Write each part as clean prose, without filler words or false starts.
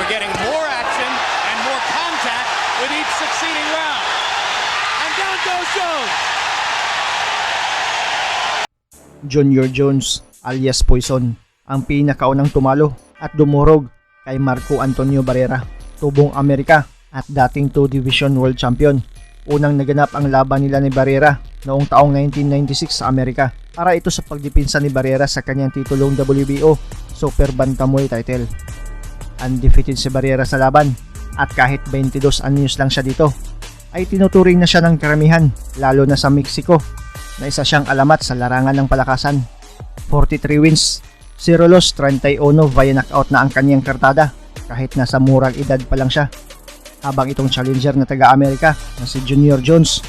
We're getting more action and more contact with each succeeding round. And down goes Jones. Junior Jones alias Poison ang pinakaunang tumalo at dumurog kay Marco Antonio Barrera, tubong Amerika at dating 2 Division World Champion. Unang naganap ang laban nila ni Barrera noong taong 1996 sa Amerika para ito sa pagdipinsa ni Barrera sa kanyang titulong WBO Super Bantamweight title. Undefeated si Barrera sa laban at kahit 22 anyos lang siya dito ay tinuturing na siya ng karamihan lalo na sa Mexico na isa siyang alamat sa larangan ng palakasan. 43 wins, 0 loss, 31 via knockout na ang kanyang kartada kahit nasa murang edad pa lang siya. Habang itong challenger na taga-Amerika na si Junior Jones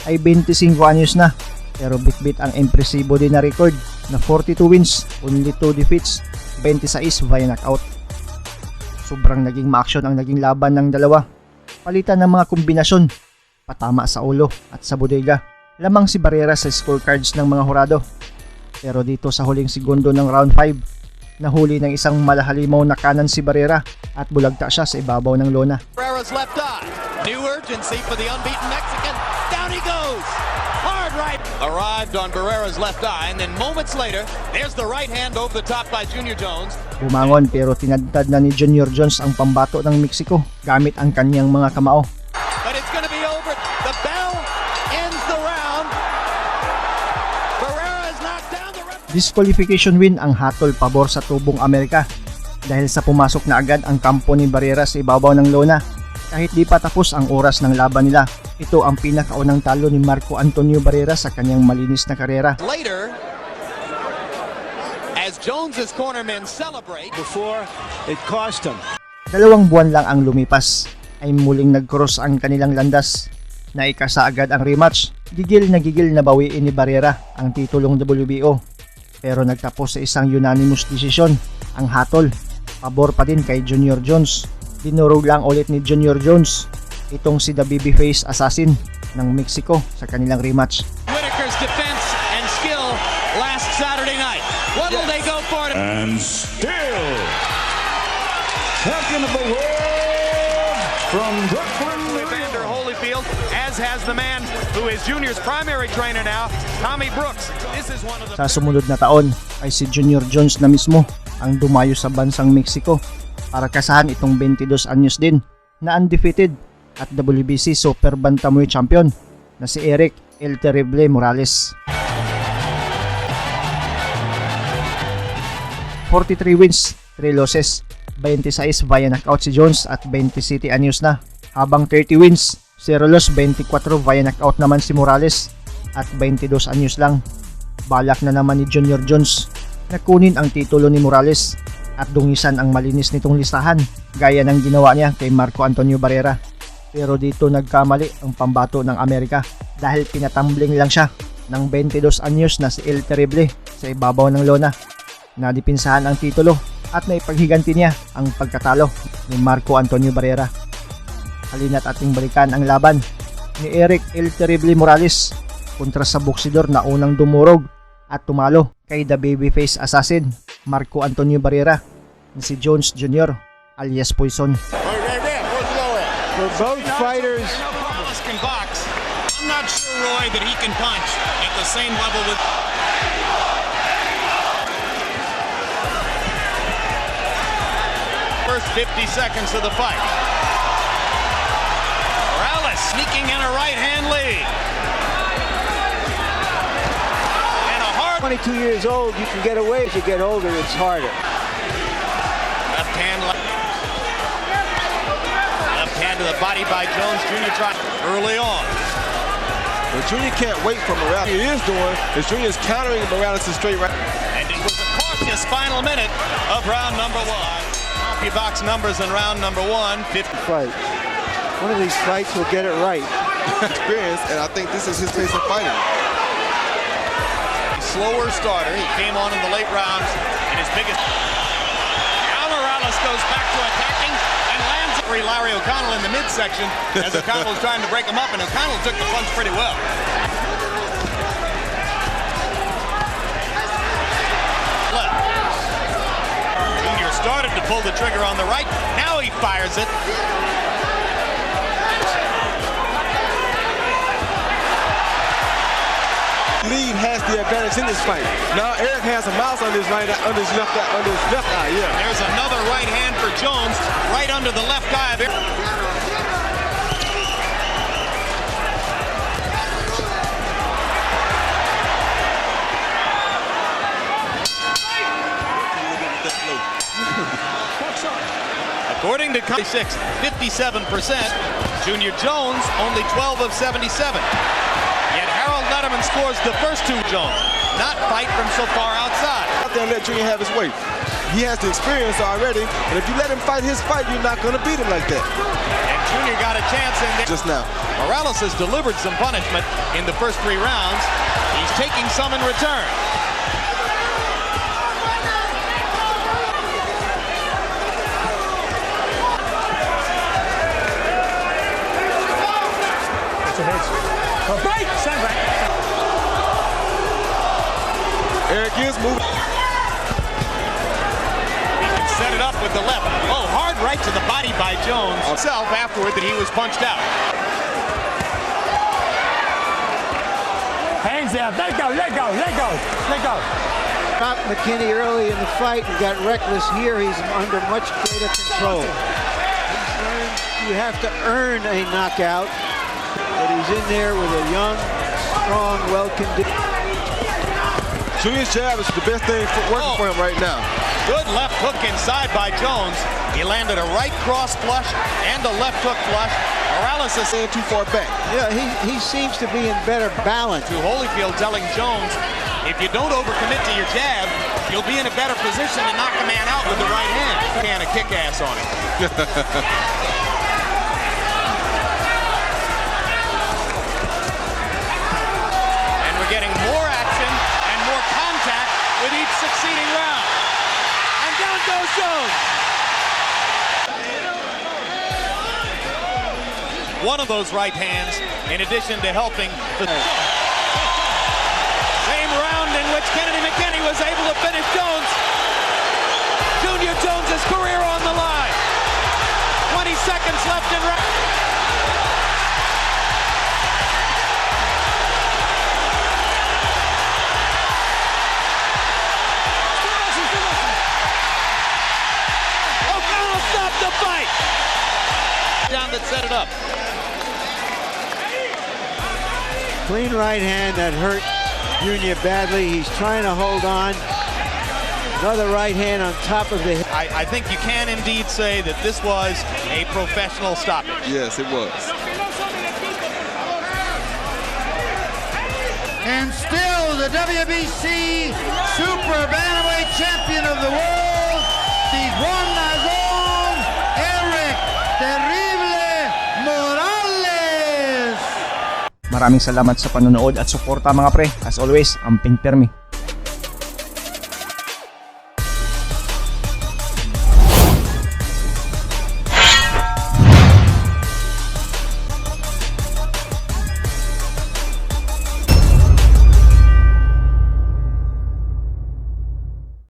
ay 25 anyos na pero bitbit ang impresibo din na record na 42 wins, only 2 defeats, 26 via knockout. Sobrang naging ma-action ang naging laban ng dalawa. Palitan ng mga kombinasyon, patama sa ulo at sa bodega. Lamang si Barrera sa scorecards ng mga hurado. Pero dito sa huling segundo ng round 5, nahuli ng isang malahalimaw na kanan si Barrera at bulagta siya sa ibabaw ng lona. Barrera's left eye. New urgency for the unbeaten Mexican. Down he goes. Hard right. Arrived on Barrera's left eye and then moments later, there's the right hand over the top by Junior Jones. Bumangon pero tinadtad na ni Junior Jones ang pambato ng Mexico gamit ang kanyang mga kamao. But it's gonna be over. The bell ends the round. Barrera is knocked down. Disqualification win ang hatol pabor sa tubong Amerika dahil sa pumasok na agad ang kampo ni Barrera sa ibabaw ng lona kahit di pa tapos ang oras ng laban nila. Ito ang pinakaunang talo ni Marco Antonio Barrera sa kanyang malinis na karera. Later, as Jones's cornermen celebrate, before it cost him. 2 buwan lang ang lumipas ay muling nag-cross ang kanilang landas. Naikasa agad ang rematch. Gigil na bawiin ni Barrera ang titulong WBO. Pero nagtapos sa isang unanimous decision ang hatol. Pabor pa din kay Junior Jones. Dinurog lang ulit ni Junior Jones itong si the babyface assassin ng Mexico sa kanilang rematch. Whitaker's defense and skill last Saturday night. What will they go for? And still champion of the world from Brooklyn, Evander Holyfield, as has the man who is Junior's primary trainer now, Tommy Brooks. This is one of the... Sa sumunod na taon ay si Junior Jones na mismo ang dumayo sa bansang Mexico para kasahan itong 22 anyos din na undefeated at WBC Super Bantamweight Champion na si Eric El Terrible Morales. 43 wins, 3 losses, 26 via knockout si Jones at 27 anyos na. Habang 30 wins, 0 loss, 24 via knockout naman si Morales at 22 anyos lang. Balak na naman ni Junior Jones na kunin ang titulo ni Morales at dungisan ang malinis nitong listahan gaya ng ginawa niya kay Marco Antonio Barrera. Pero dito nagkamali ang pambato ng Amerika dahil pinatambling lang siya ng 22 anyos na si El Terrible sa ibabaw ng lona. Nadipinsahan ang titulo at naipaghiganti niya ang pagkatalo ni Marco Antonio Barrera. Halina't ating balikan ang laban ni Eric El Terrible Morales kontra sa boksidor na unang dumurog at tumalo kay the babyface assassin Marco Antonio Barrera na si Jones Jr. alias Poison. for both fighters. Morales can box. I'm not sure, Roy, that he can punch at the same level with... First 50 seconds of the fight. Morales sneaking in a right-hand lead. And a hard... 22 years old, you can get away. As you get older, it's harder. Left hand to the body by Jones. Jr. trying early on. But Junior can't wait for Morales. What he is doing is Junior's countering Morales to straight right. And it was a cautious final minute of round number one. Box numbers in round number one. 50. Fight. One of these fights will get it right. Experience, and I think this is his pace of fighting. Slower starter. He came on in the late rounds in his biggest. Now Morales goes back to attacking and lands Larry O'Connell in the midsection as O'Connell was trying to break him up, and O'Connell took the punch pretty well. Left. Junior started to pull the trigger on the right. Now he fires it. Lead has the advantage in this fight. Now Eric has a mouse on his right, on his left eye. Yeah. There's another right hand for Jones, right under the left eye of Eric. According to 56, 57%. Junior Jones only 12 of 77. Yet Harold Letterman scores the first two. Jones not fight from so far outside. Out there and let Junior have his way. He has the experience already, and if you let him fight his fight, you're not going to beat him like that. And Junior got a chance in there. Just now. Morales has delivered some punishment in the first 3 rounds. He's taking some in return. Eric is moving. He can set it up with the left. Oh, hard right to the body by Jones. Himself afterward that he was punched out. Hands down. Let go. Stopped McKinney early in the fight and got reckless here. He's under much greater control. You have to earn a knockout, but he's in there with a young, strong, well-conditioned. Junior's jab is the best thing working for him right now. Good left hook inside by Jones. He landed a right cross flush and a left hook flush. Morales is Ain't too far back. Yeah, he seems to be in better balance. to Holyfield telling Jones, if you don't overcommit to your jab, you'll be in a better position to knock a man out with the right hand. Can a kick ass on him. And we're getting more action and more contact with each succeeding round. And down goes Jones. One of those right hands, in addition to helping the same round in which Kennedy McKinney was able to finish Jones. Junior Jones' career on the line. 20 seconds left in round. O'Connell stopped the fight. Down that set it up. Clean right hand that hurt Junior badly. He's trying to hold on. Another right hand on top of the head. I think you can indeed say that this was a professional stoppage. Yes, it was. And still the WBC Super Bantamweight Champion of the world, the Juan Nazon, Eric Terrible Morales. Maraming salamat sa panonood at suporta mga pre. As always, amping permi.